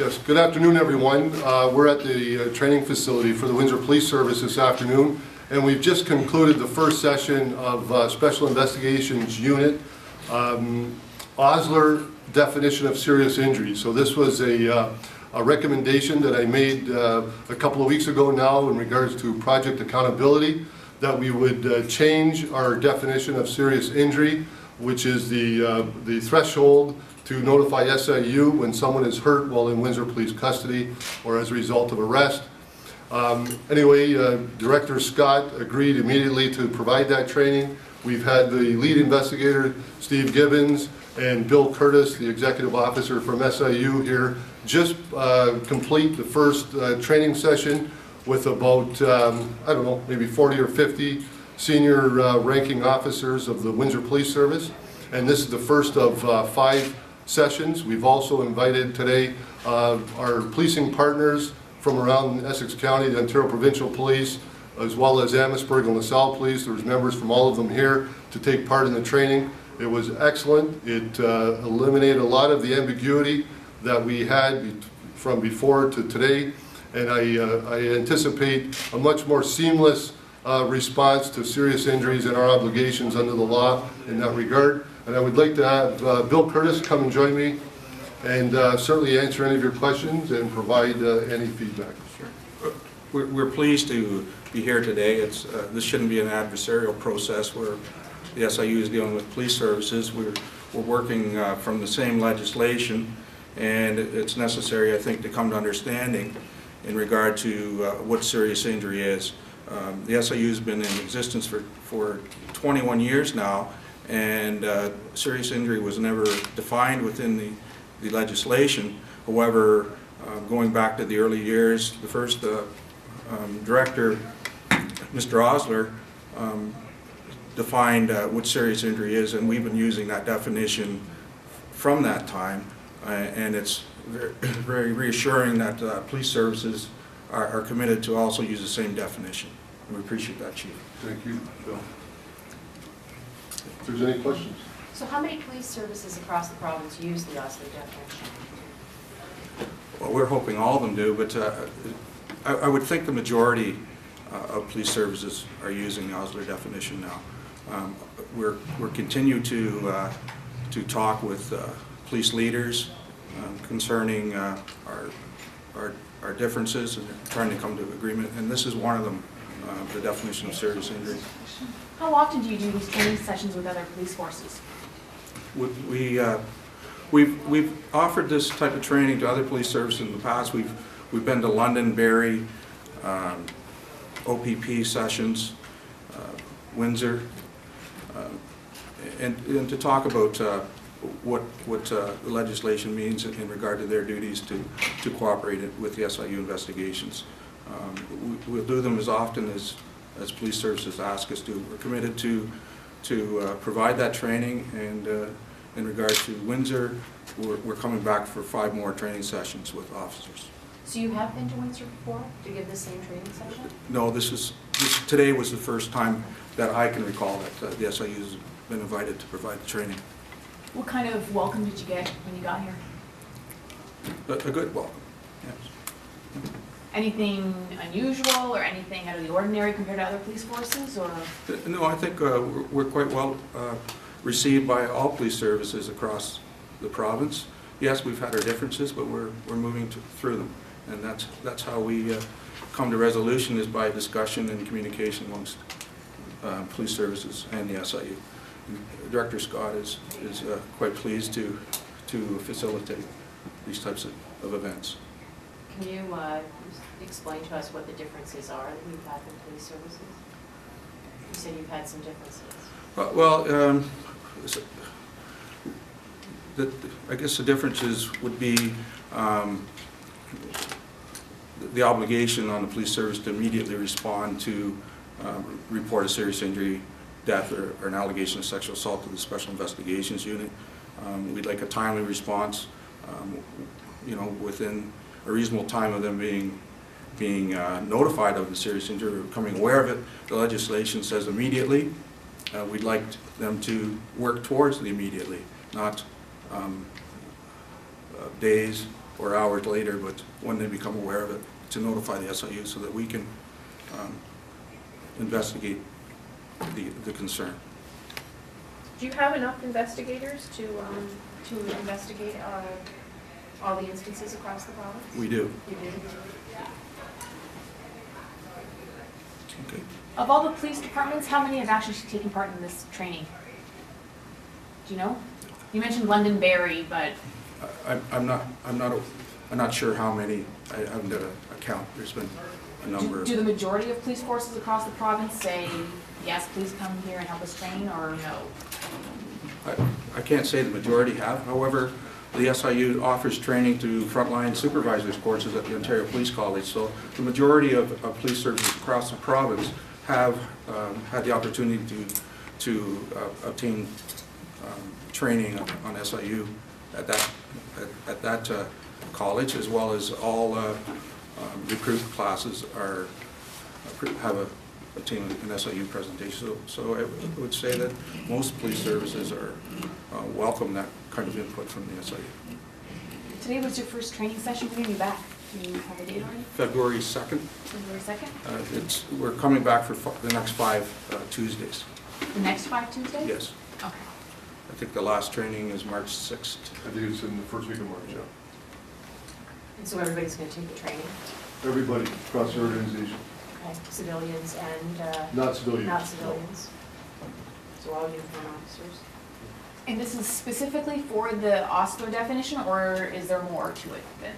Yes, good afternoon, everyone. We're at the training facility for the Windsor Police Service this afternoon, and we've just concluded the first session of Special Investigations Unit, Osler definition of serious injury. So this was a recommendation that I made a couple of weeks ago now in regards to project accountability, that we would change our definition of serious injury, which is the threshold to notify SIU when someone is hurt while in Windsor Police custody or as a result of arrest. Anyway, Director Scott agreed immediately to provide that training. We've had the lead investigator, Steve Gibbons, and Bill Curtis, the executive officer from SIU here, just complete the first training session with about, I don't know, maybe 40 or 50 senior ranking officers of the Windsor Police Service. And this is the first of 5 sessions. We've also invited today our policing partners from around Essex County, the Ontario Provincial Police, as well as Amherstburg and LaSalle Police. There's members from all of them here to take part in the training. It was excellent. It eliminated a lot of the ambiguity that we had from before to today, and I anticipate a much more seamless response to serious injuries and our obligations under the law in that regard. And I would like to have Bill Curtis come and join me and certainly answer any of your questions and provide any feedback. Sure. We're pleased to be here today. This shouldn't be an adversarial process where the SIU is dealing with police services. We're working from the same legislation, and it's necessary, I think, to come to understanding in regard to what serious injury is. The SIU has been in existence for 21 years now, and serious injury was never defined within the legislation. However, going back to the early years, the first director, Mr. Osler, defined what serious injury is, and we've been using that definition from that time, and it's very reassuring that police services are committed to also use the same definition. We appreciate that, Chief. Thank you, Bill. If there's any questions. So how many police services across the province use the Osler definition? Well, we're hoping all of them do, but I would think the majority of police services are using the Osler definition now. We're continue to talk with police leaders concerning our differences and trying to come to agreement, and this is one of them, the definition of serious injury. How often do you do these training sessions with other police forces? We've offered this type of training to other police services in the past. We've been to Londonderry, OPP sessions, Windsor, and to talk about what the legislation means in regard to their duties to cooperate with the SIU investigations. We'll do them as often as police services ask us to. We're committed to provide that training, and in regard to Windsor, we're coming back for 5 more training sessions with officers. So you have been to Windsor before to give the same training session? No, today was the first time that I can recall that the SIU has been invited to provide the training. What kind of welcome did you get when you got here? A good welcome, yes. Anything unusual or anything out of the ordinary compared to other police forces, or? No, I think we're quite well received by all police services across the province. Yes, we've had our differences, but we're moving through them, and that's how we come to resolution, is by discussion and communication amongst police services and the SIU. And Director Scott is quite pleased to facilitate these types of events. Can you explain to us what the differences are that you've had with police services? You said you've had some differences. Well, I guess the differences would be the obligation on the police service to immediately respond to report a serious injury, death, or an allegation of sexual assault to the Special Investigations Unit. We'd like a timely response, within a reasonable time of them being notified of the serious injury or becoming aware of it. The legislation says immediately. We'd like them to work towards the immediately, not days or hours later, but when they become aware of it, to notify the SIU so that we can investigate the concern. Do you have enough investigators to investigate all the instances across the province? We do. You do? Okay. Of all the police departments, how many have actually taken part in this training? Do you know? You mentioned Londonderry, but I'm not sure how many. I haven't got a count. There's been a number. do the majority of police forces across the province say, yes, please come here and help us train, or no? I can't say the majority have. However, the SIU offers training to frontline supervisors courses at the Ontario Police College. So the majority of police services across the province have had the opportunity to obtain training on SIU at that college, as well as all recruit classes have obtained an SIU presentation. So I would say that most police services are welcome that kind of input from the SIU. Today was your first training session. When are you back? Do you have a date already? February 2nd. February 2nd? We're coming back for the next 5 Tuesdays. The next 5 Tuesdays? Yes. Okay. I think the last training is March 6th. I think it's in the first week of March, yeah. And so everybody's going to take the training? Everybody across the organization, Okay, civilians and not civilians. not civilians? So all uniform officers? And this is specifically for the Osler definition, or is there more to it than,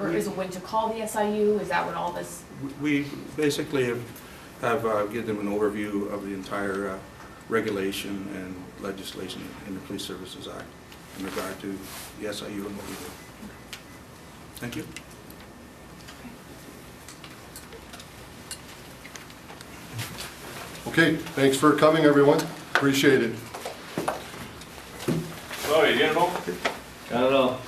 or is it when to call the SIU? Is that what all this? We basically have given them an overview of the entire regulation and legislation in the Police Services Act in regard to the SIU and what we do. Thank you. Okay, thanks for coming, everyone. Appreciate it. So, you get it all? Got it all.